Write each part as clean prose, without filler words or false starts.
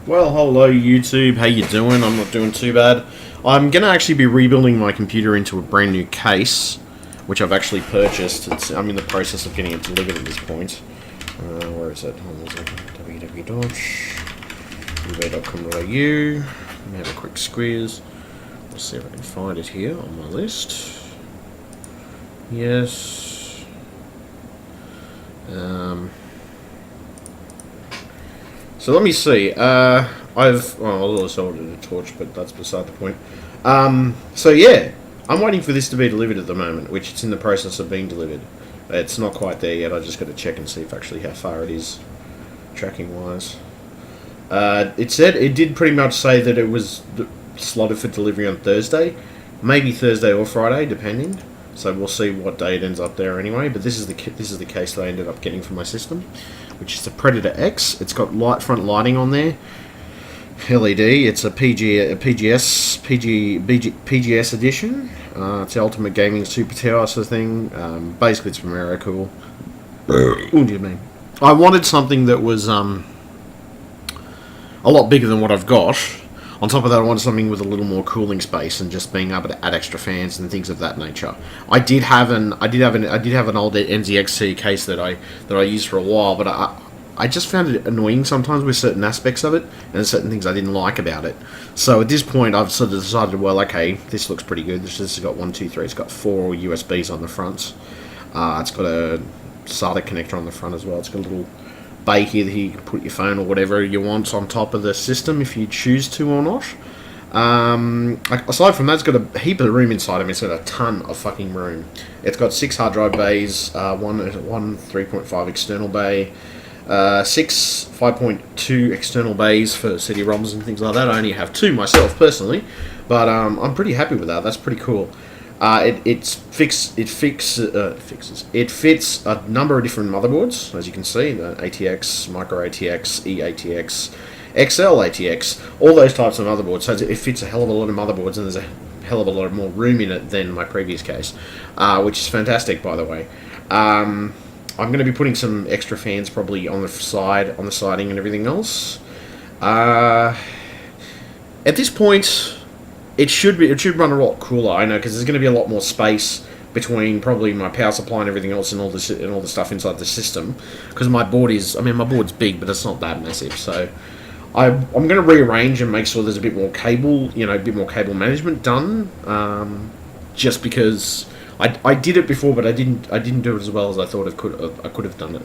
Well, hello YouTube, how you doing? I'm not doing too bad. I'm going to actually be rebuilding my computer into a brand new case, which I've actually purchased. I'm in the process of getting it delivered at this point. Where is it? www.ebay.com.au. Let me have a quick squeeze. Let's see if I can find it here on my list. Yes. So let me see. I've also ordered a torch, but that's beside the point. So yeah, I'm waiting for this to be delivered at the moment, which it's in the process of being delivered. It's not quite there yet. I just got to check and see if actually how far it is, tracking wise. It did pretty much say that it was slotted for delivery on Thursday, maybe Thursday or Friday, depending. So we'll see what day it ends up there anyway. But this is the case that I ended up getting for my system, which is the Predator X. It's got front lighting on there, LED. It's a PGS edition. It's the Ultimate Gaming Super Tower sort of thing. Basically, it's from Cool. Oh dear me. I wanted something that was a lot bigger than what I've got. On top of that, I wanted something with a little more cooling space and just being able to add extra fans and things of that nature. I did have an old NZXT case that I used for a while, but I just found it annoying sometimes with certain aspects of it and certain things I didn't like about it. So at this point, I've sort of decided, well, okay, this looks pretty good. This has got 1, 2, 3. It's got 4 USBs on the front. It's got a SATA connector on the front as well. It's got a little bay here that you can put your phone or whatever you want on top of the system if you choose to or not. Aside from that, it's got a heap of room inside of it. It's got a ton of fucking room. It's got 6 hard drive bays, one 3.5 external bay, 6 5.2 external bays for CD-ROMs and things like that. I only have 2 myself personally, but I'm pretty happy with that. That's pretty cool. It fits a number of different motherboards, as you can see, the ATX, Micro ATX, eATX, XL ATX, all those types of motherboards. So it fits a hell of a lot of motherboards, and there's a hell of a lot more room in it than my previous case, which is fantastic, by the way. I'm going to be putting some extra fans probably on the siding and everything else. At this point, it should run a lot cooler, I know, because there's going to be a lot more space between probably my power supply and everything else and all the stuff inside the system. Because my board's big, but it's not that massive. So I'm going to rearrange and make sure there's a bit more cable, a bit more cable management done. Just because I did it before, but I didn't do it as well as I thought I could have done it.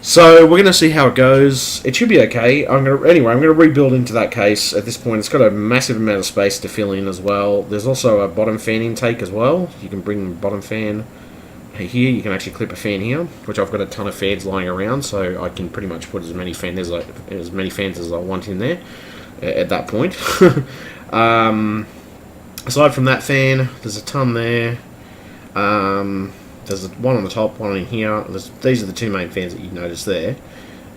So we're going to see how it goes. It should be okay. I'm going to rebuild into that case at this point. It's got a massive amount of space to fill in as well. There's also a bottom fan intake as well. You can bring the bottom fan here. You can actually clip a fan here, which I've got a ton of fans lying around, so I can pretty much put as many fans as I want in there at that point. Aside from that fan, there's a ton there. There's one on the top, one in here. These are the 2 main fans that you notice there.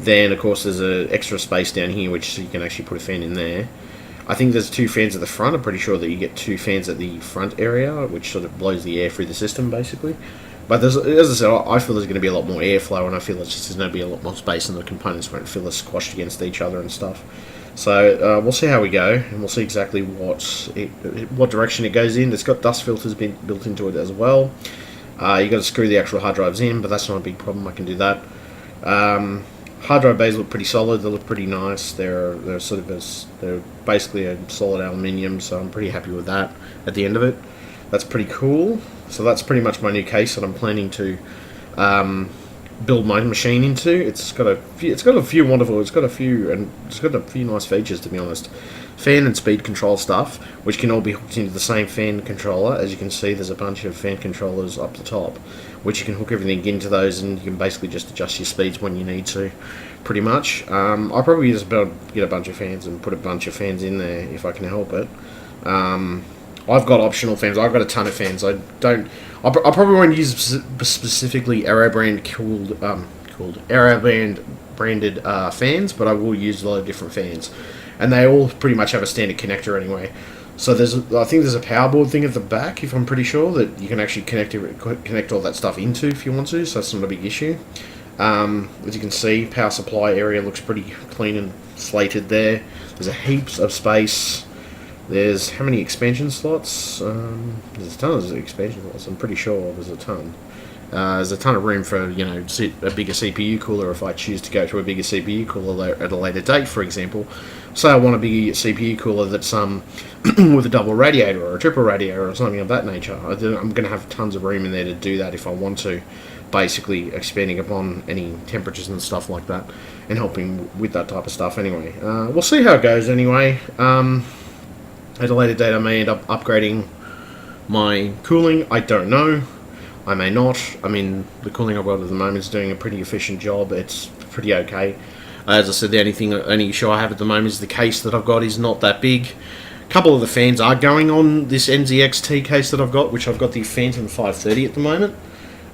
Then, of course, there's an extra space down here, which you can actually put a fan in there. I think there's 2 fans at the front. I'm pretty sure that you get 2 fans at the front area, which sort of blows the air through the system, basically. But as I said, I feel there's going to be a lot more airflow, and I feel there's going to be a lot more space, and the components won't feel squashed against each other and stuff. So we'll see how we go, and we'll see exactly what direction it goes in. It's got dust filters built into it as well. You got to screw the actual hard drives in, but that's not a big problem. I can do that. Hard drive bays look pretty solid. They look pretty nice. They're basically a solid aluminium, so I'm pretty happy with that. At the end of it, that's pretty cool. So that's pretty much my new case that I'm planning to build my machine into. It's got a few nice features, to be honest. Fan and speed control stuff, which can all be hooked into the same fan controller. As you can see, there's a bunch of fan controllers up the top, which you can hook everything into those, and you can basically just adjust your speeds when you need to, pretty much. I'll probably just get a bunch of fans and put a bunch of fans in there if I can help it. I've got optional fans. I've got a ton of fans. I probably won't use specifically Aerobrand branded fans, but I will use a lot of different fans. And they all pretty much have a standard connector anyway. So I think there's a power board thing at the back, if I'm pretty sure, that you can actually connect all that stuff into if you want to, so that's not a big issue. As you can see, power supply area looks pretty clean and slated there. There's a heaps of space. There's how many expansion slots? There's a ton of expansion slots. I'm pretty sure there's a ton. There's a ton of room for, you know, a bigger CPU cooler if I choose to go to a bigger CPU cooler at a later date, for example. Say I want a bigger CPU cooler that's with a double radiator or a triple radiator or something of that nature. I'm going to have tons of room in there to do that if I want to, basically expanding upon any temperatures and stuff like that and helping with that type of stuff anyway. We'll see how it goes anyway. At a later date I may end up upgrading my cooling. I don't know. I may not. I mean, the cooling I've got at the moment is doing a pretty efficient job. It's pretty okay. As I said, the only issue I have at the moment is the case that I've got is not that big. A couple of the fans are going on this NZXT case that I've got, which I've got the Phantom 530 at the moment.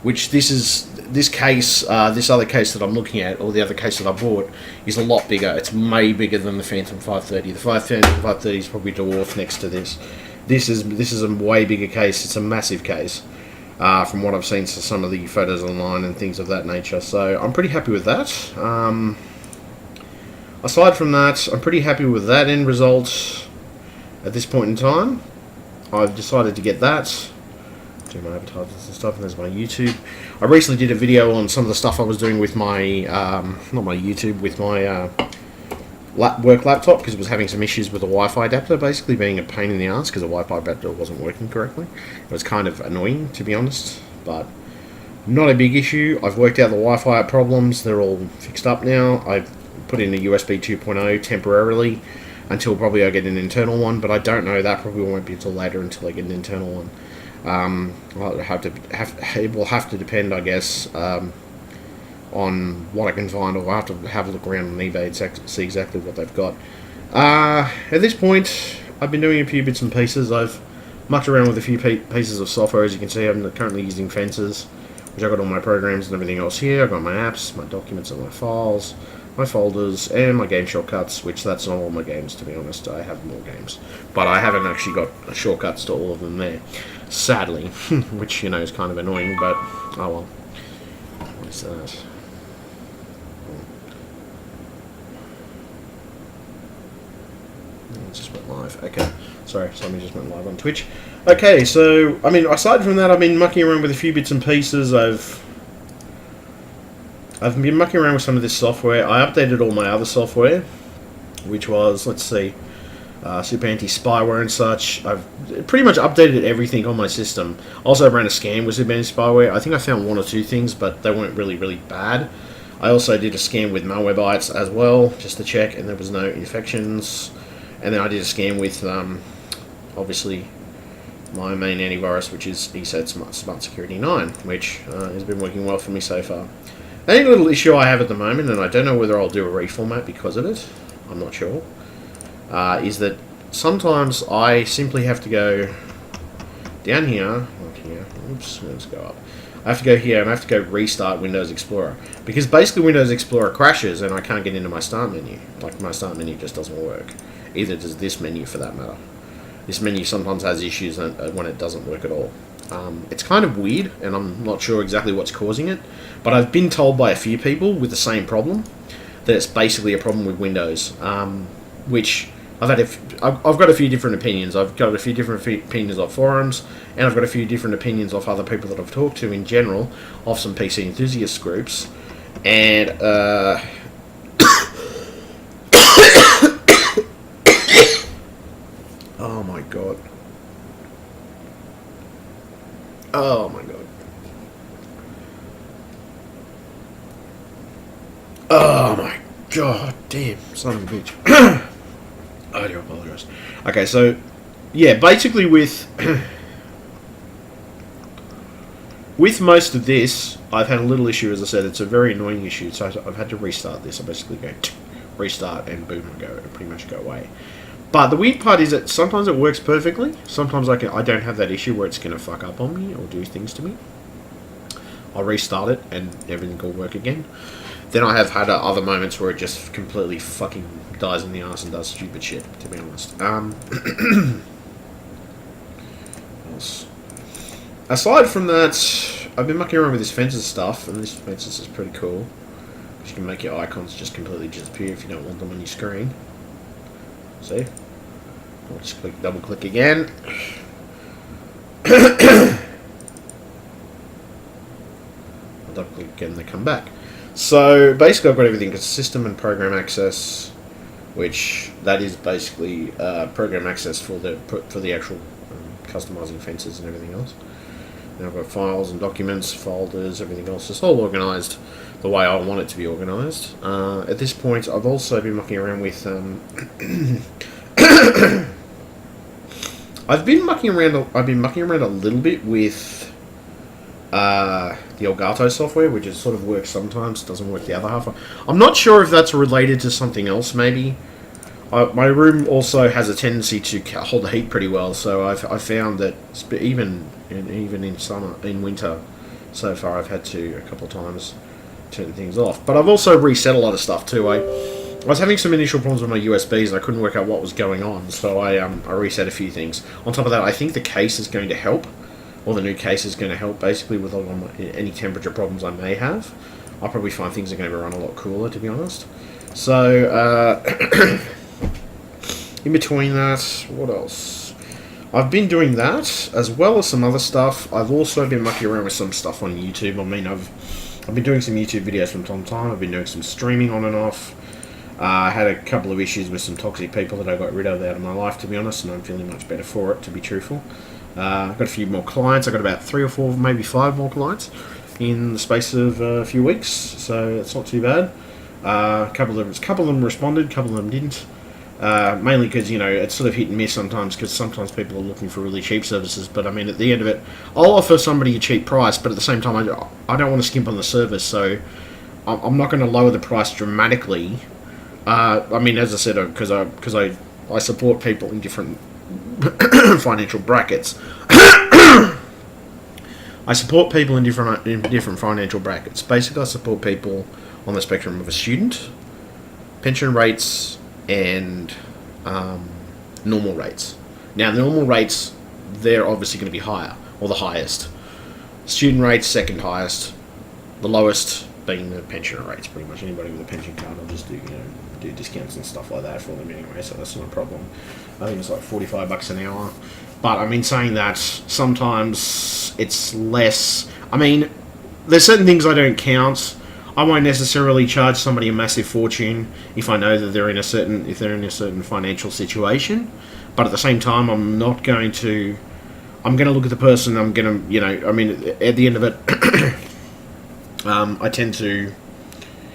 Which this other case that I'm looking at, or the other case that I bought, is a lot bigger. It's way bigger than the Phantom 530. The Phantom 530 is probably dwarfed next to this. This is a way bigger case. It's a massive case. From what I've seen to some of the photos online and things of that nature. So I'm pretty happy with that. Aside from that, I'm pretty happy with that end result at this point in time. I've decided to get that. Do my advertisements and stuff, and there's my YouTube. I recently did a video on some of the stuff I was doing with my, not my YouTube, with my work laptop, because it was having some issues with the Wi-Fi adapter, basically being a pain in the ass because the Wi-Fi adapter wasn't working correctly. It was kind of annoying, to be honest, but not a big issue. I've worked out the Wi-Fi problems. They're all fixed up now. I've put in a USB 2.0 temporarily until probably I get an internal one, but I don't know. That probably won't be until later, until I get an internal one. It will have to depend, I guess, on what I can find, or I'll have to have a look around on eBay and see exactly what they've got. At this point, I've been doing a few bits and pieces. I've mucked around with a few pieces of software. As you can see, I'm currently using Fences, which I've got all my programs and everything else here. I've got my apps, my documents and my files, my folders, and my game shortcuts, which that's not all my games, to be honest. I have more games, but I haven't actually got shortcuts to all of them there, sadly, which, you know, is kind of annoying, but oh well. What is that? It just went live. Okay, sorry, somebody just went live on Twitch. Okay, so, I mean, aside from that, I've been mucking around with a few bits and pieces. I've been mucking around with some of this software. I updated all my other software, which was, let's see, Super Anti-Spyware and such. I've pretty much updated everything on my system. Also ran a scan with Super Anti-Spyware. I think I found one or two things, but they weren't really, really bad. I also did a scan with Malwarebytes as well, just to check, and there was no infections. And then I did a scan with, obviously, my main antivirus, which is ESET Smart Security 9, which has been working well for me so far. The only little issue I have at the moment, and I don't know whether I'll do a reformat because of it, I'm not sure, is that sometimes I simply have to go down here, not here, oops, let's go up. I have to go here and I have to go restart Windows Explorer, because basically Windows Explorer crashes and I can't get into my start menu. Like, my start menu just doesn't work. Either does this menu, for that matter. This menu sometimes has issues when it doesn't work at all. It's kind of weird, and I'm not sure exactly what's causing it, but I've been told by a few people with the same problem that it's basically a problem with Windows, which I've got a few different opinions. I've got a few different opinions of forums, and I've got a few different opinions of other people that I've talked to in general, of some PC enthusiast groups, and oh my god. Oh my god. Oh my god, damn, son of a bitch. I do apologise. Okay, so, yeah, basically with most of this, I've had a little issue, as I said. It's a very annoying issue, so I've had to restart this. I basically go restart and boom, and pretty much go away. But the weird part is that sometimes it works perfectly. Sometimes I don't have that issue where it's going to fuck up on me or do things to me. I'll restart it and everything will work again. Then I have had other moments where it just completely fucking dies in the ass and does stupid shit, to be honest. Aside from that, I've been mucking around with this fences stuff, and this fences is pretty cool. You can make your icons just completely disappear if you don't want them on your screen. See? I'll just double click again. I'll double click again and they come back. So basically I've got everything. It's system and program access, which that is basically program access for the actual customizing fences and everything else. Now I've got files and documents, folders, everything else. It's all organised the way I want it to be organised. At this point, I've also been mucking around with. I've been mucking around a little bit with the Elgato software, which is sort of works sometimes, doesn't work the other half. I'm not sure if that's related to something else. Maybe my room also has a tendency to hold the heat pretty well, so I've found that even in summer, in winter, so far I've had to a couple of times turn things off. But I've also reset a lot of stuff too. I was having some initial problems with my USBs and I couldn't work out what was going on, so I reset a few things. On top of that, I think the case is going to help, or the new case is going to help basically with any temperature problems I may have. I'll probably find things are going to run a lot cooler, to be honest. So, in between that, what else? I've been doing that, as well as some other stuff. I've also been mucking around with some stuff on YouTube. I mean, I've been doing some YouTube videos from time to time. I've been doing some streaming on and off. I had a couple of issues with some toxic people that I got rid of out of my life, to be honest, and I'm feeling much better for it, to be truthful. I've got a few more clients. I've got about 3 or 4, maybe 5 more clients in the space of a few weeks, so it's not too bad. A couple of them responded, a couple of them didn't. Mainly because, you know, it's sort of hit and miss sometimes, because sometimes people are looking for really cheap services, but I mean, at the end of it, I'll offer somebody a cheap price, but at the same time, I don't want to skimp on the service, so I'm not going to lower the price dramatically. I mean, as I said, because I support people in different financial brackets. I support people in different financial brackets. Basically, I support people on the spectrum of a student, pension rates, and normal rates. Now, the normal rates, they're obviously going to be higher, or the highest. Student rates, second highest. The lowest being the pensioner rates. Pretty much anybody with a pension card will just do discounts and stuff like that for them anyway, so that's not a problem. I think it's like $45 an hour. But I mean, saying that, sometimes it's less. I mean, there's certain things I don't count. I won't necessarily charge somebody a massive fortune if I know that they're in a certain financial situation. But at the same time, I'm going to look at the person. I'm going to, I mean, at the end of it, I tend to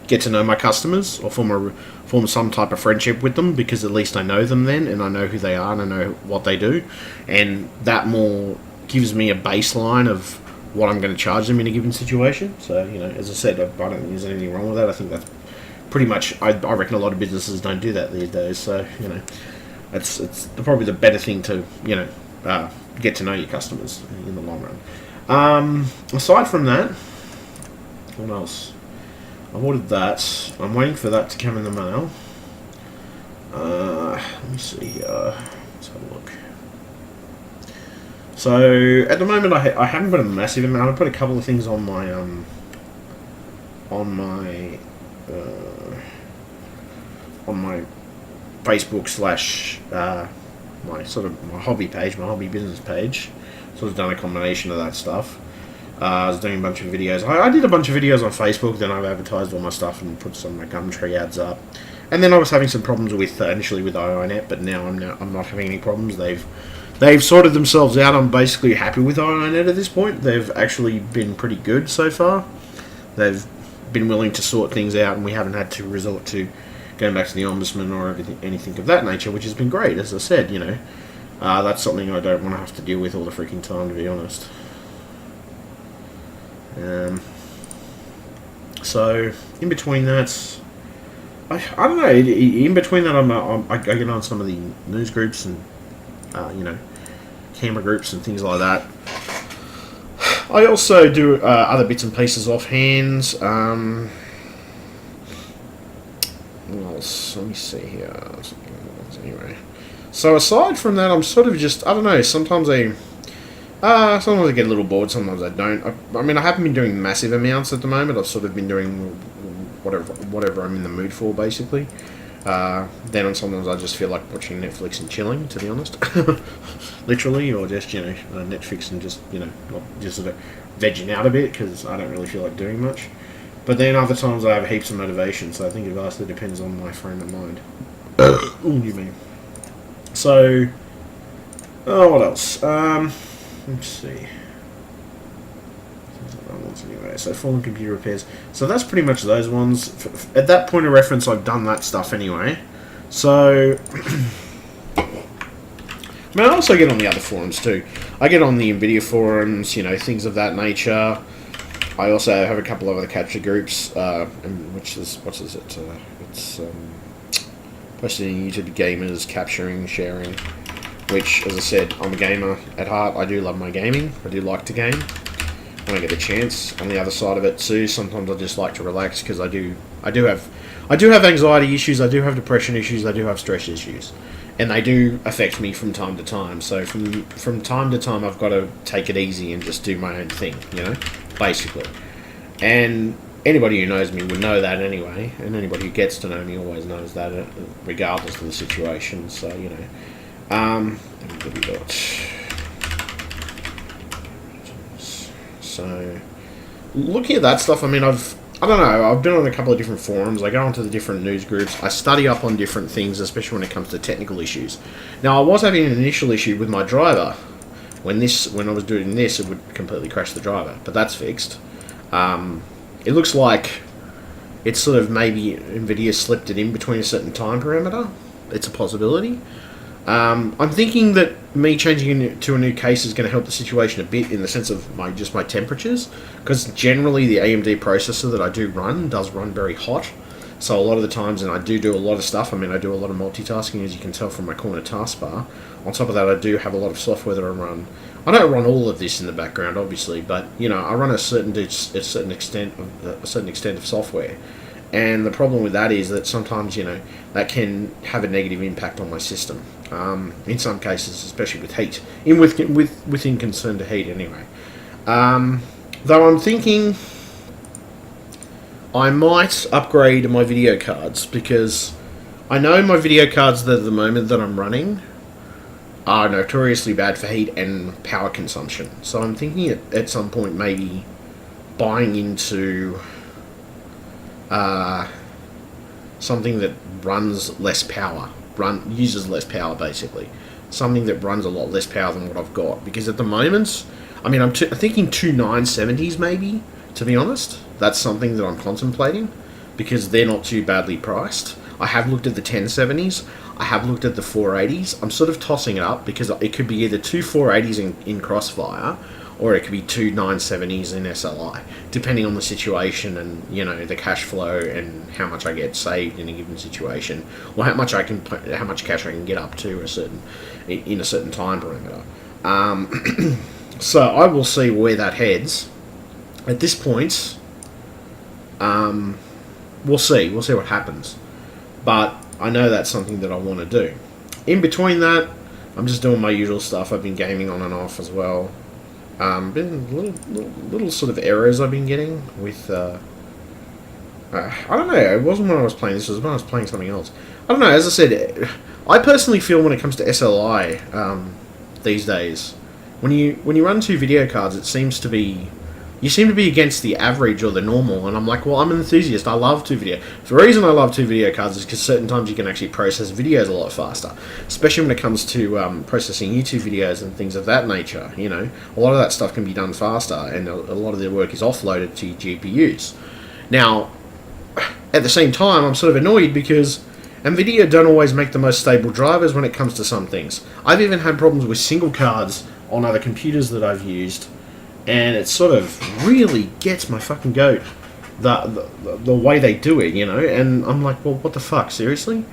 get to know my customers or form some type of friendship with them, because at least I know them then, and I know who they are and I know what they do, and that more gives me a baseline of what I'm going to charge them in a given situation. So, as I said, I don't think there's anything wrong with that. I think that's pretty much, I reckon a lot of businesses don't do that these days. So, it's probably the better thing to, get to know your customers in the long run. Aside from that, what else? I've ordered that. I'm waiting for that to come in the mail. Let me see here. Let's have a look. So at the moment, I haven't put a massive amount. I put a couple of things on my Facebook / my hobby page, my hobby business page. Sort of done a combination of that stuff. I was doing a bunch of videos. I did a bunch of videos on Facebook. Then I've advertised all my stuff and put some of my Gumtree ads up. And then I was having some problems with initially with IONet, but now I'm not having any problems. They've sorted themselves out. I'm basically happy with IONet at this point. They've actually been pretty good so far. They've been willing to sort things out, and we haven't had to resort to going back to the ombudsman or anything of that nature, which has been great. As I said, that's something I don't want to have to deal with all the freaking time, to be honest. So in between that, I don't know. In between that, I get on some of the news groups and camera groups and things like that. I also do other bits and pieces offhand. What else? Let me see here. Anyway, so aside from that, I'm sort of just, I don't know. Sometimes Sometimes I get a little bored, sometimes I don't. I mean, I haven't been doing massive amounts at the moment. I've sort of been doing whatever I'm in the mood for, basically. Then sometimes I just feel like watching Netflix and chilling, to be honest. Literally, or just, Netflix and just, just sort of vegging out a bit, because I don't really feel like doing much. But then other times I have heaps of motivation, so I think it vastly depends on my frame of mind. Ooh, you mean. So, what else? Let's see. Anyway, so fallen computer repairs. So that's pretty much those ones. At that point of reference, I've done that stuff anyway. So, I also get on the other forums too. I get on the NVIDIA forums, things of that nature. I also have a couple of other capture groups, which is, it's posted in YouTube Gamers, capturing, sharing, which, as I said, I'm a gamer at heart. I do love my gaming. I do like to game when I get a chance. On the other side of it too, sometimes I just like to relax, because I do have anxiety issues, I do have depression issues, I do have stress issues, and they do affect me from time to time. So from time to time, I've got to take it easy and just do my own thing, basically. And anybody who knows me would know that anyway, and anybody who gets to know me always knows that, regardless of the situation. So So, looking at that stuff, I mean, I've been on a couple of different forums. I go onto the different news groups. I study up on different things, especially when it comes to technical issues. Now, I was having an initial issue with my driver. When I was doing this, it would completely crash the driver, but that's fixed. It looks like it's sort of maybe NVIDIA slipped it in between a certain time parameter. It's a possibility. I'm thinking that me changing it to a new case is going to help the situation a bit, in the sense of my temperatures, because generally the AMD processor that I do run does run very hot. So a lot of the times, and I do a lot of stuff. I mean, I do a lot of multitasking, as you can tell from my corner taskbar. On top of that, I do have a lot of software that I run. I don't run all of this in the background, obviously, but I run a certain extent of software. And the problem with that is that sometimes, that can have a negative impact on my system. In some cases, especially with heat, within concern to heat, anyway. Though I'm thinking I might upgrade my video cards, because I know my video cards that at the moment that I'm running are notoriously bad for heat and power consumption. So I'm thinking at some point maybe buying into something that runs less power, uses less power, basically. Something that runs a lot less power than what I've got. Because at the moment, I mean, I'm thinking two 970s maybe, to be honest. That's something that I'm contemplating, because they're not too badly priced. I have looked at the 1070s. I have looked at the 480s. I'm sort of tossing it up, because it could be either two 480s in Crossfire, or it could be two 970s in SLI, depending on the situation and, the cash flow and how much I get saved in a given situation, or how much cash I can get up to in a certain time parameter. So I will see where that heads. At this point, we'll see what happens. But I know that's something that I want to do. In between that, I'm just doing my usual stuff. I've been gaming on and off as well. Been little sort of errors I've been getting with, I don't know, it wasn't when I was playing this, it was when I was playing something else. I don't know, as I said, I personally feel when it comes to SLI, these days, when you run two video cards, you seem to be against the average or the normal, and I'm like, well, I'm an enthusiast, I love two video. The reason I love two video cards is because certain times you can actually process videos a lot faster, especially when it comes to processing YouTube videos and things of that nature. A lot of that stuff can be done faster, and a lot of their work is offloaded to your GPUs. Now, at the same time, I'm sort of annoyed because NVIDIA don't always make the most stable drivers when it comes to some things. I've even had problems with single cards on other computers that I've used, and it sort of really gets my fucking goat, the way they do it, and I'm like, well, what the fuck, seriously?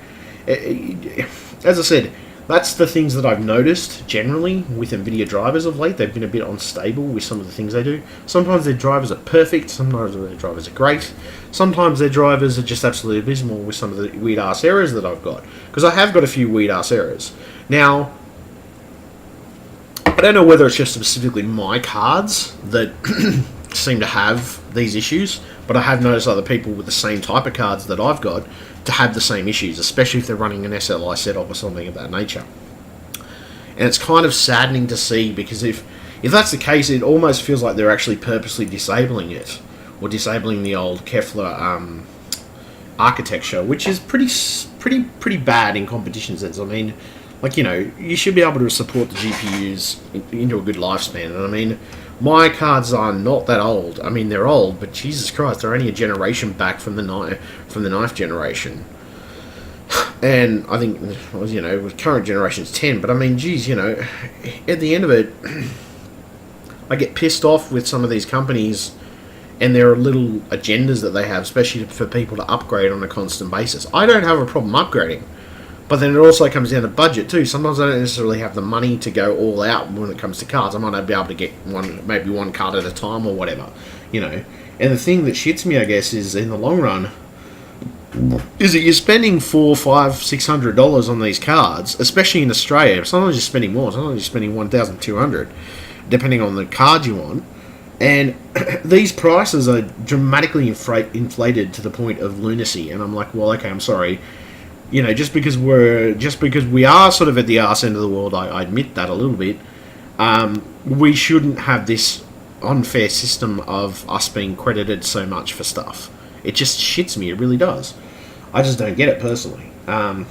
As I said, that's the things that I've noticed generally with NVIDIA drivers of late. They've been a bit unstable with some of the things they do. Sometimes their drivers are perfect, sometimes their drivers are great, sometimes their drivers are just absolutely abysmal with some of the weird-ass errors that I've got, because I have got a few weird-ass errors. Now, I don't know whether it's just specifically my cards that seem to have these issues, but I have noticed other people with the same type of cards that I've got to have the same issues, especially if they're running an SLI setup or something of that nature. And it's kind of saddening to see, because if that's the case, it almost feels like they're actually purposely disabling it, or disabling the old Kevlar architecture, which is pretty bad in competition sense. I mean, like, you know, you should be able to support the GPUs into a good lifespan. And I mean, my cards are not that old. I mean, they're old, but Jesus Christ, they're only a generation back from the ninth generation. And I think, you know, with current generation's 10. But I mean, geez, you know, at the end of it, I get pissed off with some of these companies and their little agendas that they have, especially for people to upgrade on a constant basis. I don't have a problem upgrading. But then it also comes down to budget too. Sometimes I don't necessarily have the money to go all out when it comes to cards. I might not be able to get maybe one card at a time or whatever, you know. And the thing that shits me, I guess, is in the long run, is that you're spending $400, $500, $600 on these cards, especially in Australia. Sometimes you're spending more. Sometimes you're spending $1,200, depending on the card you want. And these prices are dramatically inflated to the point of lunacy. And I'm like, well, okay, I'm sorry. You know, just because we are sort of at the arse end of the world, I admit that a little bit. We shouldn't have this unfair system of us being credited so much for stuff. It just shits me. It really does. I just don't get it personally. I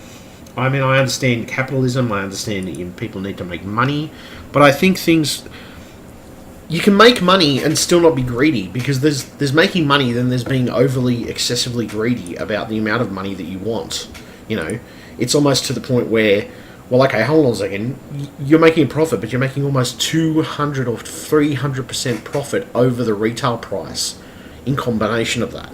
mean, I understand capitalism. I understand that people need to make money, but I think you can make money and still not be greedy, because there's making money, then there's being overly, excessively greedy about the amount of money that you want. You know, it's almost to the point where, well, okay, hold on a second, you're making a profit, but you're making almost 200 or 300% profit over the retail price in combination of that.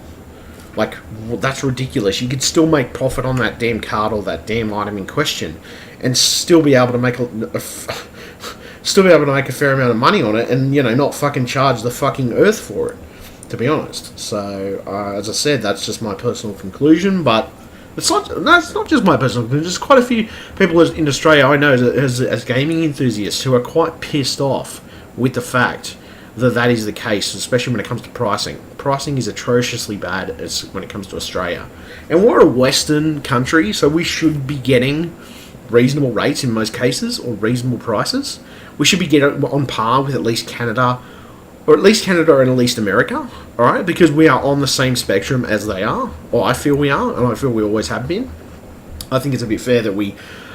Like, well, that's ridiculous. You could still make profit on that damn card or that damn item in question, and still be able to make a fair amount of money on it, and, you know, not fucking charge the fucking earth for it, to be honest. So, as I said, that's just my personal conclusion, but it's not just my personal conclusion. There's quite a few people in Australia I know as gaming enthusiasts who are quite pissed off with the fact that is the case, especially when it comes to pricing. Pricing is atrociously bad when it comes to Australia. And we're a Western country, so we should be getting reasonable rates in most cases, or reasonable prices. We should be getting on par with at least Canada, or at least Canada and at least America, alright? Because we are on the same spectrum as they are, or I feel we are, and I feel we always have been. I think it's a bit fair that we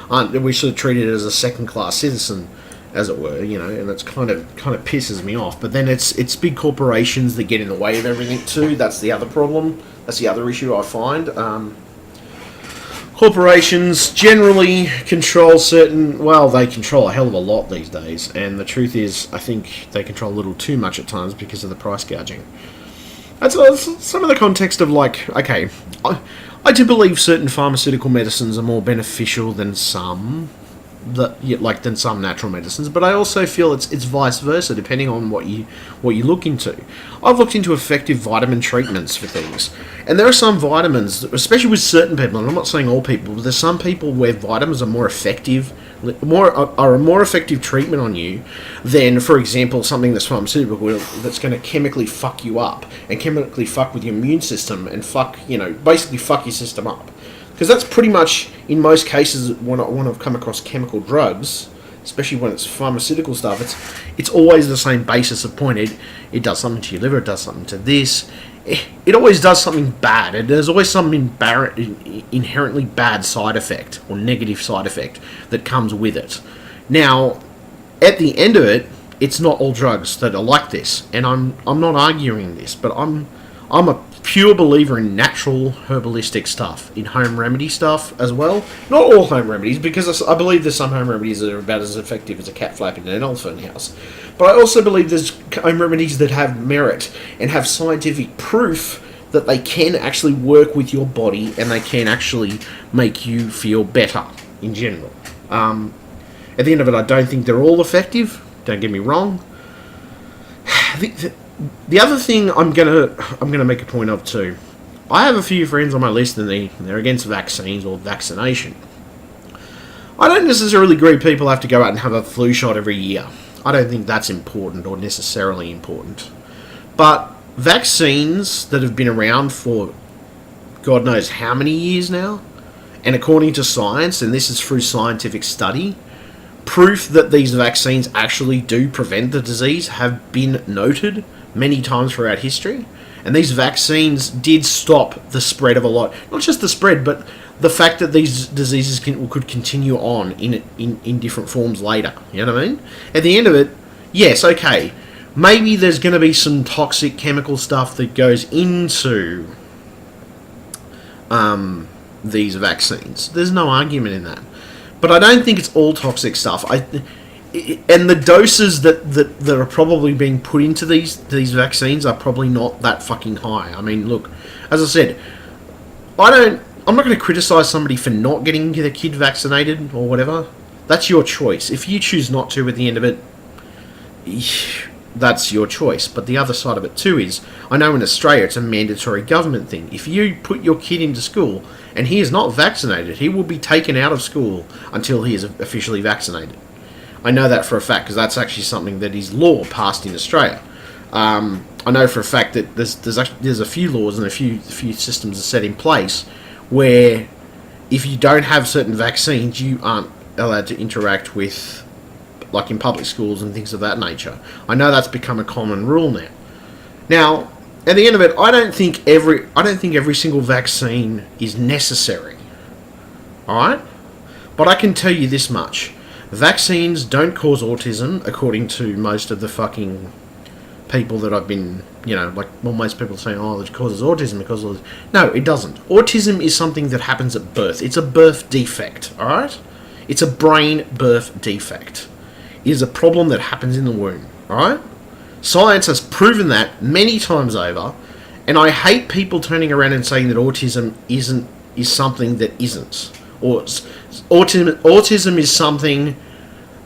sort of treat it as a second-class citizen, as it were, you know, and it's kind of pisses me off. But then it's big corporations that get in the way of everything too. That's the other problem. That's the other issue I find. Corporations generally control they control a hell of a lot these days, and the truth is, I think they control a little too much at times because of the price gouging. That's some of the context of, like, okay, I do believe certain pharmaceutical medicines are more beneficial than some natural medicines, but I also feel it's vice versa, depending on what you look into. I've looked into effective vitamin treatments for things, and there are some vitamins, especially with certain people, and I'm not saying all people, but there's some people where vitamins are more effective, are a more effective treatment on you than, for example, something that's pharmaceutical that's going to chemically fuck you up and chemically fuck with your immune system and basically fuck your system up. Because that's pretty much, in most cases, when I've come across chemical drugs, especially when it's pharmaceutical stuff, it's always the same basis of point. It does something to your liver, it does something to this. It always does something bad, and there's always some inherently bad side effect or negative side effect that comes with it. Now, at the end of it, it's not all drugs that are like this, and I'm not arguing this, but I'm a pure believer in natural herbalistic stuff, in home remedy stuff as well. Not all home remedies, because I believe there's some home remedies that are about as effective as a cat flapping in an elephant house. But I also believe there's home remedies that have merit and have scientific proof that they can actually work with your body and they can actually make you feel better in general. At the end of it, I don't think they're all effective. Don't get me wrong. The other thing I'm gonna make a point of too, I have a few friends on my list and they're against vaccines or vaccination. I don't necessarily agree people have to go out and have a flu shot every year. I don't think that's important or necessarily important. But vaccines that have been around for God knows how many years now, and according to science, and this is through scientific study, proof that these vaccines actually do prevent the disease have been noted many times throughout history. And these vaccines did stop the spread of a lot, not just the spread, but the fact that these diseases could continue on in different forms later. You know what I mean? At the end of it, yes, okay, maybe there's going to be some toxic chemical stuff that goes into these vaccines. There's no argument in that. But I don't think it's all toxic stuff. And the doses that are probably being put into these vaccines are probably not that fucking high. I mean, look, as I said, I'm not going to criticise somebody for not getting their kid vaccinated or whatever. That's your choice. If you choose not to at the end of it, that's your choice. But the other side of it too is, I know in Australia it's a mandatory government thing. If you put your kid into school and he is not vaccinated, he will be taken out of school until he is officially vaccinated. I know that for a fact because that's actually something that is law passed in Australia. I know for a fact that there's a few laws and a few systems are set in place where if you don't have certain vaccines, you aren't allowed to interact with, like in public schools and things of that nature. I know that's become a common rule now. Now, at the end of it, I don't think every single vaccine is necessary. Alright? But I can tell you this much. Vaccines don't cause autism, according to most of the fucking people that I've been, most people say, oh, it causes autism because of this. No, it doesn't. Autism is something that happens at birth. It's a birth defect, alright? It's a brain birth defect. It is a problem that happens in the womb, alright? Science has proven that many times over, and I hate people turning around and saying that autism is something that isn't. Or autism is something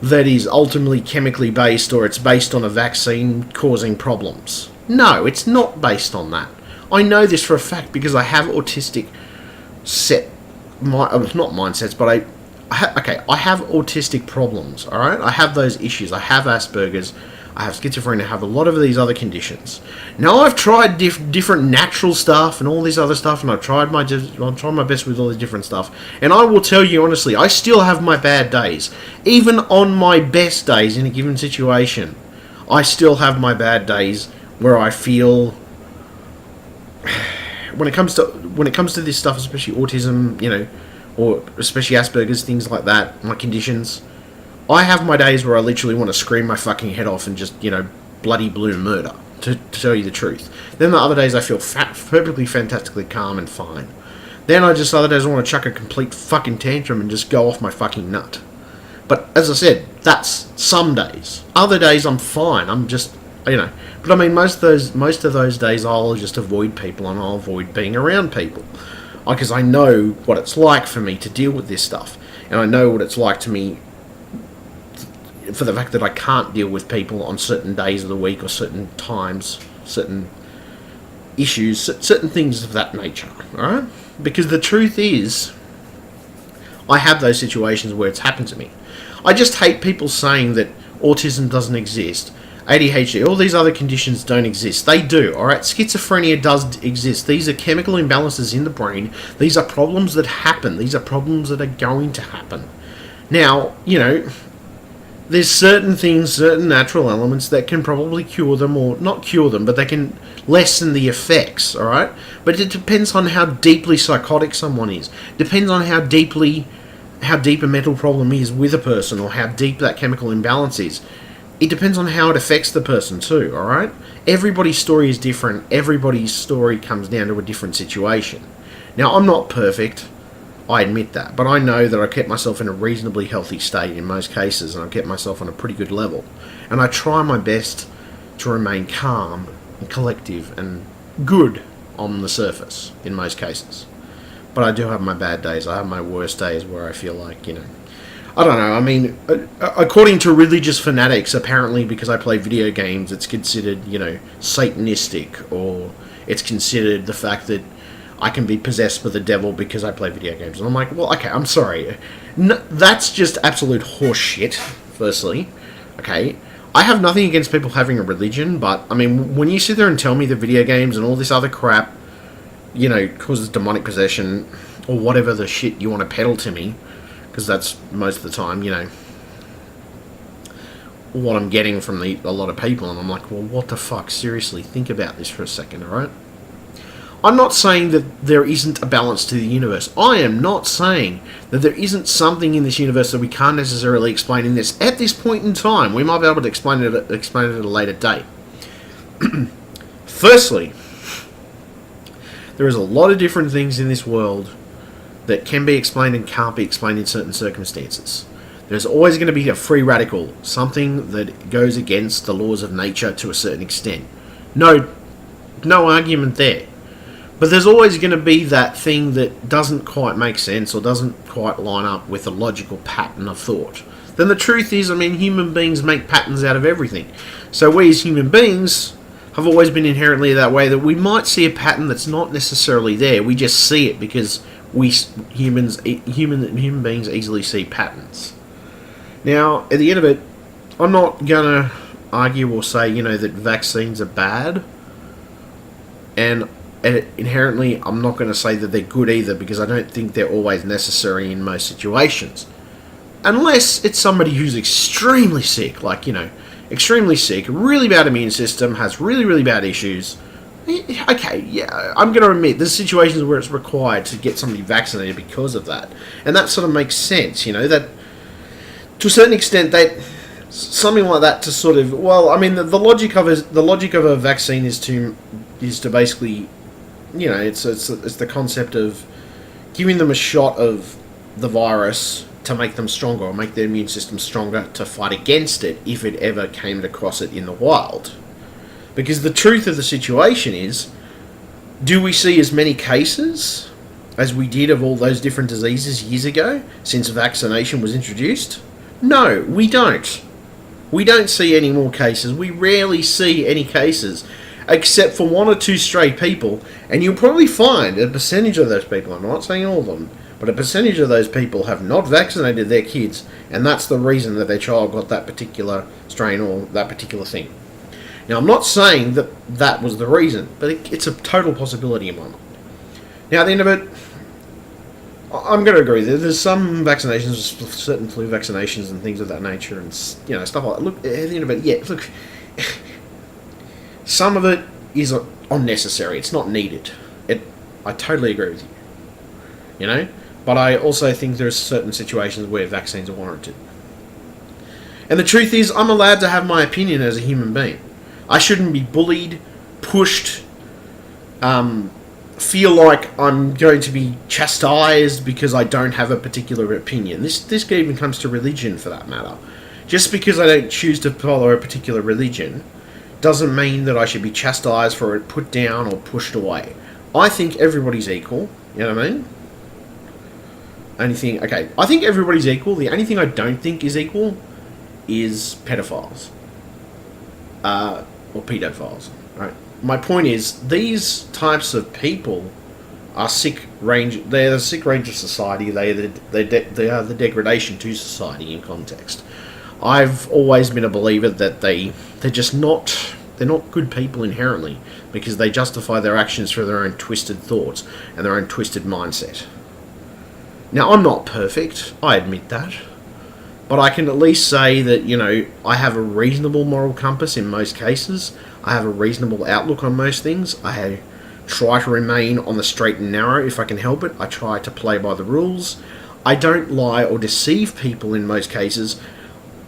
that is ultimately chemically based, or it's based on a vaccine causing problems. No, it's not based on that. I know this for a fact because I have autistic not mindsets, but I have autistic problems, alright? I have those issues. I have Asperger's, I have schizophrenia, I have a lot of these other conditions. Now, I've tried different natural stuff and all this other stuff, and I've tried my best with all this different stuff. And I will tell you honestly, I still have my bad days. Even on my best days in a given situation, I still have my bad days where I feel... When it comes to this stuff, especially autism, or especially Asperger's, things like that, my conditions, I have my days where I literally want to scream my fucking head off and just, bloody blue murder, to tell you the truth. Then the other days I feel perfectly fantastically calm and fine. Then other days I want to chuck a complete fucking tantrum and just go off my fucking nut. But as I said, that's some days. Other days I'm fine. I'm just, But I mean, most of those days I'll just avoid people and I'll avoid being around people. Because I know what it's like for me to deal with this stuff. And I know what it's like to me for the fact that I can't deal with people on certain days of the week or certain times, certain issues, certain things of that nature, alright? Because the truth is, I have those situations where it's happened to me. I just hate people saying that autism doesn't exist, ADHD, all these other conditions don't exist. They do, alright? Schizophrenia does exist. These are chemical imbalances in the brain. These are problems that happen. These are problems that are going to happen. Now, there's certain things, certain natural elements that can probably cure them, or not cure them, but they can lessen the effects, alright? But it depends on how deeply psychotic someone is. Depends on how deep a mental problem is with a person, or how deep that chemical imbalance is. It depends on how it affects the person too, alright? Everybody's story is different. Everybody's story comes down to a different situation. Now, I'm not perfect. I admit that, but I know that I kept myself in a reasonably healthy state in most cases, and I kept myself on a pretty good level. And I try my best to remain calm and collective and good on the surface in most cases. But I do have my bad days. I have my worst days where I feel like, I don't know, I mean, according to religious fanatics, apparently because I play video games, it's considered, satanistic, or it's considered the fact that I can be possessed by the devil because I play video games. And I'm like, well, okay, I'm sorry. No, that's just absolute horse shit, firstly. Okay? I have nothing against people having a religion, but, I mean, when you sit there and tell me that video games and all this other crap, you know, causes demonic possession, or whatever the shit you want to peddle to me, because that's most of the time, you know, what I'm getting from a lot of people, and I'm like, well, what the fuck? Seriously, think about this for a second, alright? I'm not saying that there isn't a balance to the universe. I am not saying that there isn't something in this universe that we can't necessarily explain in this. At this point in time, we might be able to explain it at a later date. Firstly, there is a lot of different things in this world that can be explained and can't be explained in certain circumstances. There's always going to be a free radical, something that goes against the laws of nature to a certain extent. No argument there. But there's always going to be that thing that doesn't quite make sense or doesn't quite line up with a logical pattern of thought. Then the truth is, I mean, human beings make patterns out of everything. So we as human beings have always been inherently that way, that we might see a pattern that's not necessarily there. We just see it because human beings easily see patterns. Now, at the end of it, I'm not going to argue or say, you know, that vaccines are bad. And inherently, I'm not going to say that they're good either, because I don't think they're always necessary in most situations. Unless it's somebody who's extremely sick, like, you know, extremely sick, really bad immune system, has really, really bad issues. Okay, yeah, I'm going to admit, there's situations where it's required to get somebody vaccinated because of that. And that sort of makes sense, you know, that to a certain extent, that something like that to sort of, well, I mean, the logic of a vaccine is to basically, you know, it's the concept of giving them a shot of the virus to make them stronger, or make their immune system stronger to fight against it if it ever came across it in the wild. Because the truth of the situation is, do we see as many cases as we did of all those different diseases years ago since vaccination was introduced? No, we don't. We don't see any more cases. We rarely see any cases, except for one or two stray people, and you'll probably find a percentage of those people, I'm not saying all of them, but a percentage of those people have not vaccinated their kids, and that's the reason that their child got that particular strain or that particular thing. Now, I'm not saying that that was the reason, but it's a total possibility in my mind. Now, at the end of it, I'm going to agree. There's some vaccinations, certain flu vaccinations and things of that nature, and, you know, stuff like that. Look, at the end of it, yeah, look, some of it is unnecessary. It's not needed. I totally agree with you. You know? But I also think there are certain situations where vaccines are warranted. And the truth is, I'm allowed to have my opinion as a human being. I shouldn't be bullied, pushed, feel like I'm going to be chastised because I don't have a particular opinion. This even comes to religion, for that matter. Just because I don't choose to follow a particular religion doesn't mean that I should be chastised for it, put down, or pushed away. I think everybody's equal. You know what I mean? I think everybody's equal. The only thing I don't think is equal is pedophiles. Or pedophiles. Right? My point is, these types of people are they're the sick range of society. They are the degradation to society in context. I've always been a believer that they're just not... They're not good people inherently, because they justify their actions through their own twisted thoughts and their own twisted mindset. Now, I'm not perfect, I admit that, but I can at least say that, you know, I have a reasonable moral compass in most cases. I have a reasonable outlook on most things. I try to remain on the straight and narrow if I can help it. I try to play by the rules. I don't lie or deceive people in most cases.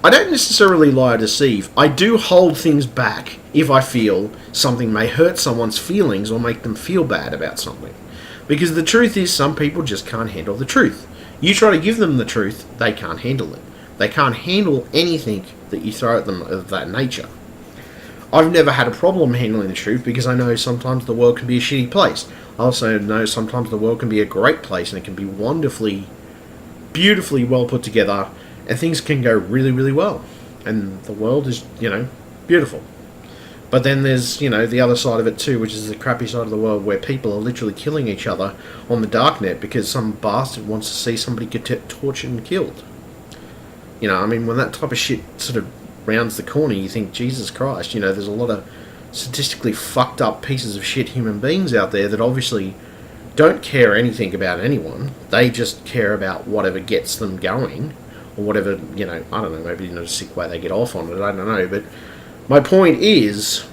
I don't necessarily lie or deceive. I do hold things back if I feel something may hurt someone's feelings or make them feel bad about something. Because the truth is, some people just can't handle the truth. You try to give them the truth, they can't handle it. They can't handle anything that you throw at them of that nature. I've never had a problem handling the truth, because I know sometimes the world can be a shitty place. I also know sometimes the world can be a great place, and it can be wonderfully, beautifully well put together, and things can go really, really well. And the world is, you know, beautiful. But then there's, you know, the other side of it too, which is the crappy side of the world, where people are literally killing each other on the darknet because some bastard wants to see somebody get tortured and killed. You know, I mean, when that type of shit sort of rounds the corner, you think, Jesus Christ, there's a lot of statistically fucked up pieces of shit human beings out there that obviously don't care anything about anyone. They just care about whatever gets them going, or whatever, I don't know, maybe in a sick way they get off on it, I don't know. But my point is,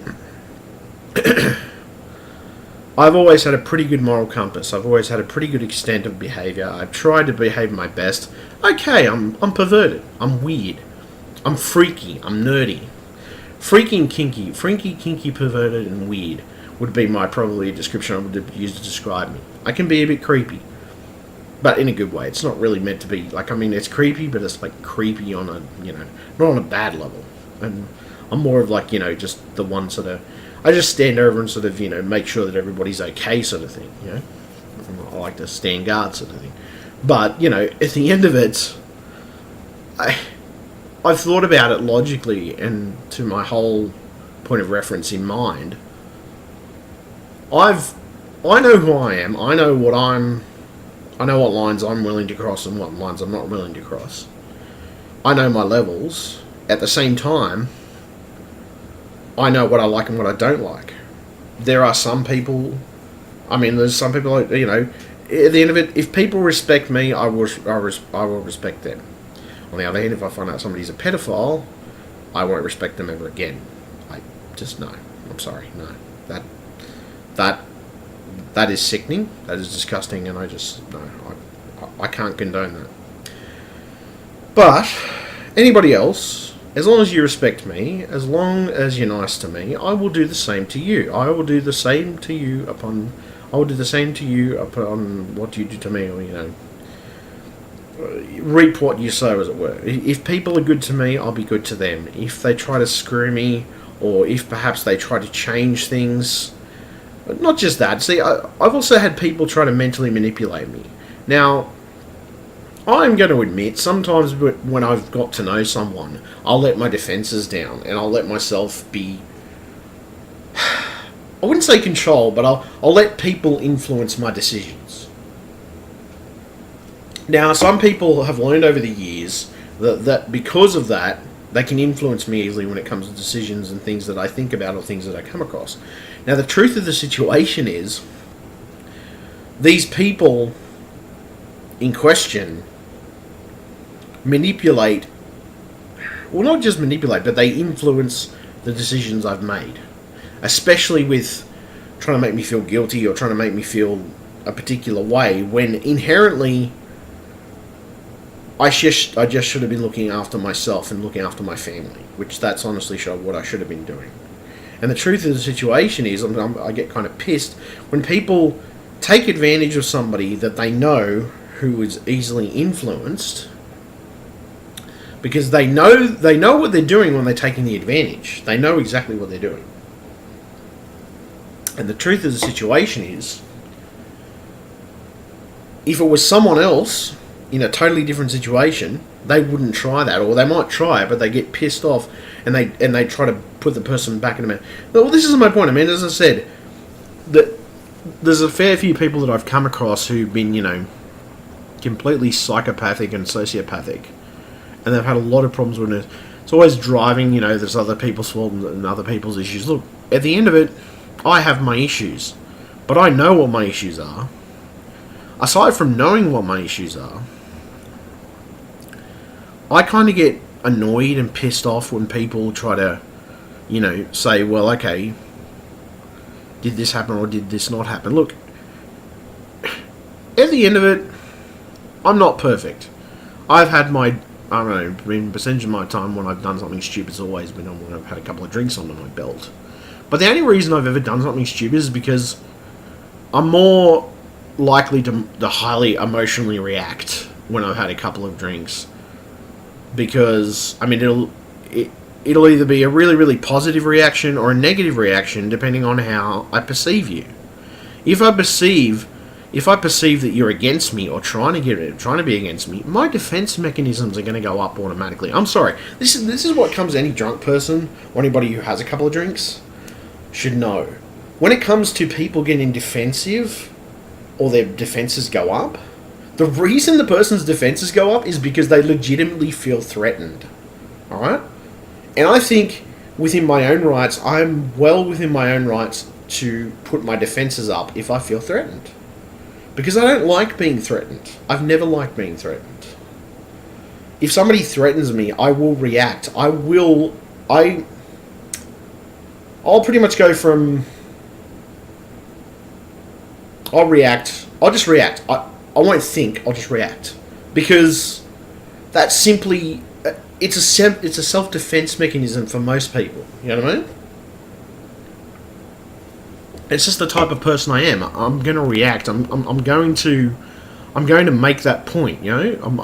I've always had a pretty good moral compass. I've always had a pretty good extent of behaviour. I've tried to behave my best. Okay, I'm perverted. I'm weird. I'm freaky. I'm nerdy. Freaky, kinky, perverted, and weird would be probably a description I would use to describe me. I can be a bit creepy, but in a good way. It's not really meant to be it's creepy, but it's creepy on a not on a bad level. And I'm more of just the one sort of, I just stand over and sort of make sure that everybody's okay sort of thing. I like to stand guard sort of thing. But at the end of it, I've thought about it logically and to my whole point of reference in mind. I know who I am. I know what lines I'm willing to cross and what lines I'm not willing to cross. I know my levels. At the same time, I know what I like and what I don't like. There are some people, there's some people, at the end of it, if people respect me, I will respect them. On the other hand, if I find out somebody's a pedophile, I won't respect them ever again. I just, no. I'm sorry, no. That is sickening, that is disgusting, and I can't condone that. But, anybody else, as long as you respect me, as long as you're nice to me, I will do the same to you. I will do the same to you upon what you do to me, or, reap what you sow, as it were. If people are good to me, I'll be good to them. If they try to screw me, or if perhaps they try to change things, not just that. See, I've also had people try to mentally manipulate me. Now, I'm going to admit, sometimes when I've got to know someone, I'll let my defences down, and I'll let myself be, I wouldn't say control, but I'll let people influence my decisions. Now, some people have learned over the years that because of that, they can influence me easily when it comes to decisions and things that I think about or things that I come across. Now, the truth of the situation is, these people in question manipulate, well, not just manipulate, but they influence the decisions I've made. Especially with trying to make me feel guilty or trying to make me feel a particular way, when inherently I just should have been looking after myself and looking after my family, which that's honestly what I should have been doing. And the truth of the situation is, I get kind of pissed when people take advantage of somebody that they know who is easily influenced, because they know what they're doing when they're taking the advantage. They know exactly what they're doing. And the truth of the situation is, if it was someone else in a totally different situation, they wouldn't try that, or they might try it, but they get pissed off and they try to put the person back in a man. Well, this is my point. As I said, that there's a fair few people that I've come across who've been, completely psychopathic and sociopathic, and they've had a lot of problems with it. It's always driving, there's other people's fault and other people's issues. Look, at the end of it, I have my issues, but I know what my issues are. Aside from knowing what my issues are, I kind of get annoyed and pissed off when people try to, say, well, okay, did this happen or did this not happen? Look, at the end of it, I'm not perfect. I've had my, percentage of my time when I've done something stupid has always been when I've had a couple of drinks under my belt. But the only reason I've ever done something stupid is because I'm more likely to highly emotionally react when I've had a couple of drinks. Because, it'll either be a really, really positive reaction or a negative reaction, depending on how I perceive you. If I perceive that you're against me or trying to be against me, my defense mechanisms are going to go up automatically. I'm sorry. This is what comes to any drunk person or anybody who has a couple of drinks should know. When it comes to people getting defensive or their defenses go up, the reason the person's defenses go up is because they legitimately feel threatened. Alright? And I think within my own rights, I'm well within my own rights to put my defences up if I feel threatened. Because I don't like being threatened. I've never liked being threatened. If somebody threatens me, I will react. I'll pretty much go from... I'll react. I'll just react. I won't think. I'll just react. Because that's simply... It's a self-defense mechanism for most people. You know what I mean? It's just the type of person I am. I'm going to react. I'm going to make that point. You know, I'm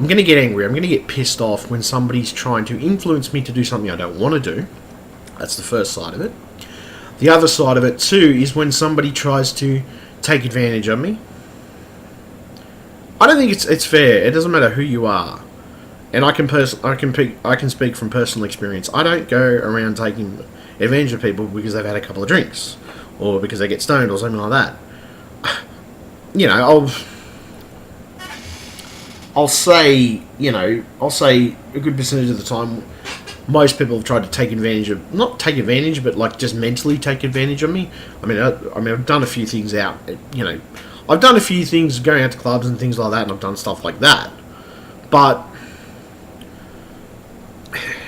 going to get angry. I'm going to get pissed off when somebody's trying to influence me to do something I don't want to do. That's the first side of it. The other side of it too is when somebody tries to take advantage of me. I don't think it's fair. It doesn't matter who you are, and I can speak from personal experience. I don't go around taking advantage of people because they've had a couple of drinks, or because they get stoned, or something like that. You know, I'll say a good percentage of the time, most people have tried to take advantage of, not take advantage, but like just mentally take advantage of me. I mean, I've done a few things out, you know, I've done a few things going out to clubs and things like that, and I've done stuff like that. But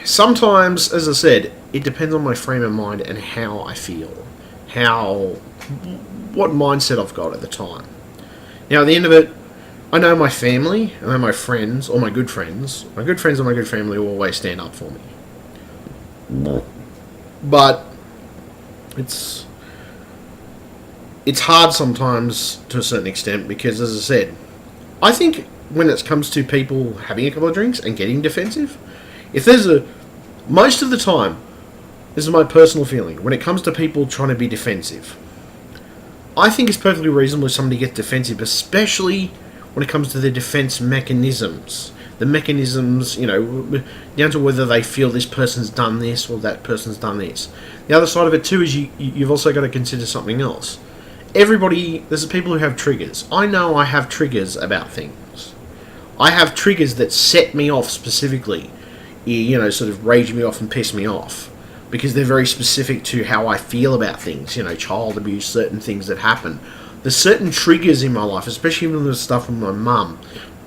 sometimes, as I said, it depends on my frame of mind and how I feel, what mindset I've got at the time. Now, at the end of it, I know my family, I know my friends, or my good friends and my good family will always stand up for me. But it's hard sometimes to a certain extent because, as I said, I think when it comes to people having a couple of drinks and getting defensive, most of the time, this is my personal feeling, when it comes to people trying to be defensive, I think it's perfectly reasonable if somebody gets defensive, especially when it comes to their defense mechanisms. The mechanisms, you know, down to whether they feel this person's done this or that person's done this. The other side of it too is you've also got to consider something else. There's people who have triggers. I know I have triggers about things. I have triggers that set me off specifically, you know, sort of rage me off and piss me off, because they're very specific to how I feel about things, you know, child abuse, certain things that happen. There's certain triggers in my life, especially when there's stuff from my mum,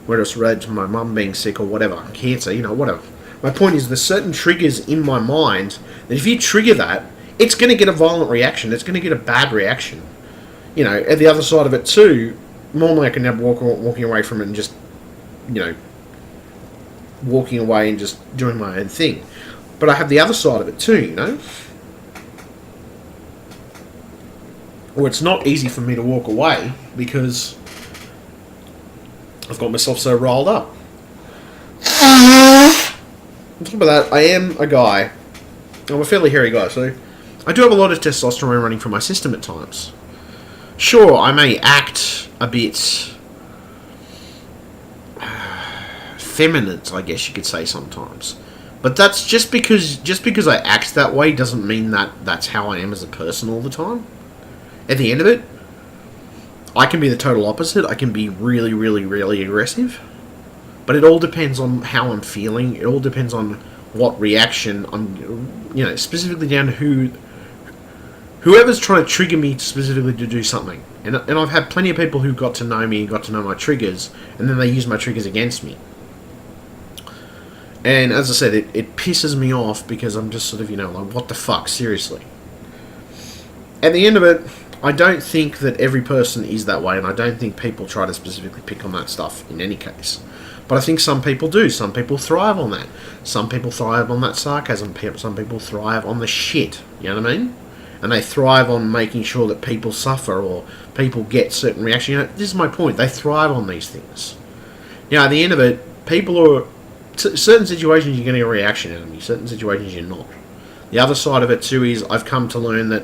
whether it's related to my mum being sick or whatever, cancer, you know, whatever. My point is, there's certain triggers in my mind that if you trigger that, it's going to get a violent reaction. It's going to get a bad reaction. You know, at the other side of it too, normally I can have walking away from it and just, you know, walking away and just doing my own thing. But I have the other side of it too, you know. Well, it's not easy for me to walk away because I've got myself so rolled up. On top of that, I am a guy. I'm a fairly hairy guy, so I do have a lot of testosterone running through my system at times. Sure, I may act a bit feminine, I guess you could say sometimes. But that's just because I act that way doesn't mean that that's how I am as a person all the time. At the end of it, I can be the total opposite. I can be really, really, really aggressive. But it all depends on how I'm feeling. It all depends on what reaction I'm, you know, specifically down to whoever's trying to trigger me specifically to do something. And I've had plenty of people who got to know me, got to know my triggers, and then they use my triggers against me. And as I said, it pisses me off because I'm just sort of, you know, like, what the fuck, seriously. At the end of it, I don't think that every person is that way, and I don't think people try to specifically pick on that stuff in any case. But I think some people do. Some people thrive on that. Some people thrive on that sarcasm. Some people thrive on the shit. You know what I mean? And they thrive on making sure that people suffer or people get certain reactions. You know, this is my point. They thrive on these things. You know, at the end of it, people are... certain situations you're getting a reaction out of me. Certain situations you're not. The other side of it too is I've come to learn that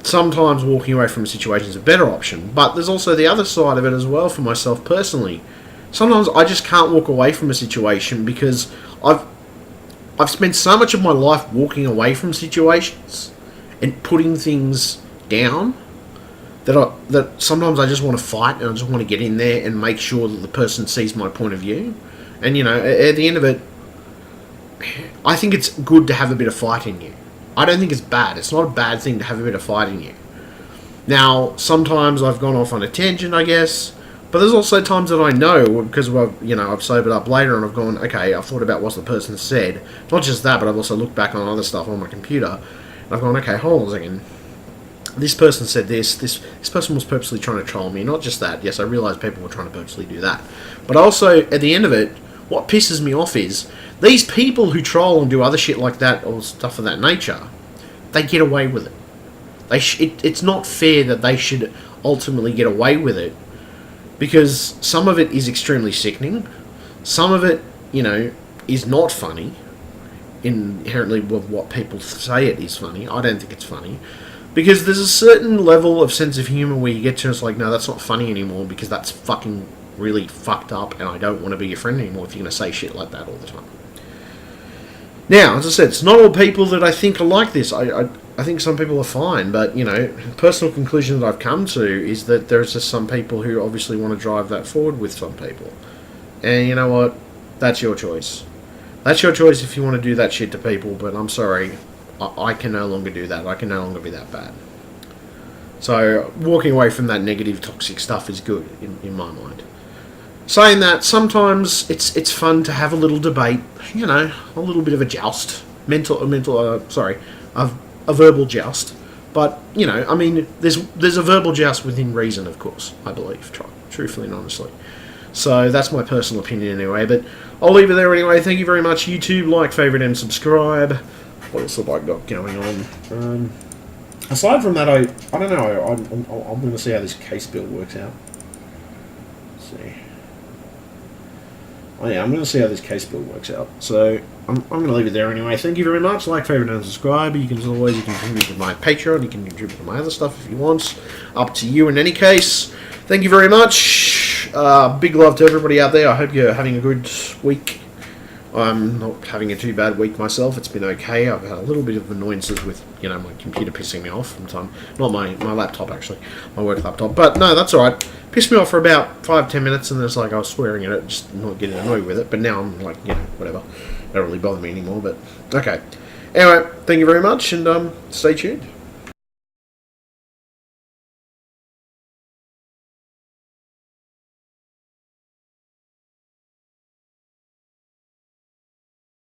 sometimes walking away from a situation is a better option. But there's also the other side of it as well for myself personally. Sometimes I just can't walk away from a situation because I've spent so much of my life walking away from situations and putting things down that sometimes I just want to fight and I just want to get in there and make sure that the person sees my point of view. And, you know, at the end of it, I think it's good to have a bit of fight in you. I don't think it's bad. It's not a bad thing to have a bit of fight in you. Now, sometimes I've gone off on a tangent, I guess, but there's also times that I know, because I've sobered up later and I've gone, okay, I've thought about what the person said. Not just that, but I've also looked back on other stuff on my computer, and I've gone, okay, hold on a second. This person said this person was purposely trying to troll me. Not just that, yes, I realise people were trying to purposely do that. But also, at the end of it, what pisses me off is, these people who troll and do other shit like that, or stuff of that nature, they get away with it. It's not fair that they should ultimately get away with it, because some of it is extremely sickening. Some of it, is not funny, inherently with what people say it is funny. I don't think it's funny. Because there's a certain level of sense of humour where you get to, it's like, no, that's not funny anymore, because that's fucking really fucked up, and I don't want to be your friend anymore if you're going to say shit like that all the time. Now, as I said, it's not all people that I think are like this. I think some people are fine, but, personal conclusion that I've come to is that there's just some people who obviously want to drive that forward with some people. And you know what? That's your choice. That's your choice if you want to do that shit to people, but I'm sorry. I can no longer do that. I can no longer be that bad. So, walking away from that negative, toxic stuff is good, in my mind. Saying that, sometimes it's fun to have a little debate, a little bit of a joust. A verbal joust. But, there's a verbal joust within reason, of course, I believe, truthfully and honestly. So, that's my personal opinion anyway, but I'll leave it there anyway. Thank you very much, YouTube. Like, favourite, and subscribe. What else have I got going on? Aside from that, I don't know. I'm going to see how this case build works out. Let's see. Oh yeah, I'm going to see how this case build works out. So I'm going to leave it there anyway. Thank you very much. Like, favourite, and subscribe. You can contribute to my Patreon. You can contribute to my other stuff if you want. Up to you in any case. Thank you very much. Big love to everybody out there. I hope you're having a good week. I'm not having a too bad week myself. It's been okay. I've had a little bit of annoyances with, my computer pissing me off from time. Not my laptop, actually. My work laptop. But no, that's alright. Pissed me off for about 5-10 minutes, and it's like I was swearing at it, just not getting annoyed with it. But now I'm like, whatever. It don't really bother me anymore, but okay. Anyway, thank you very much, and stay tuned.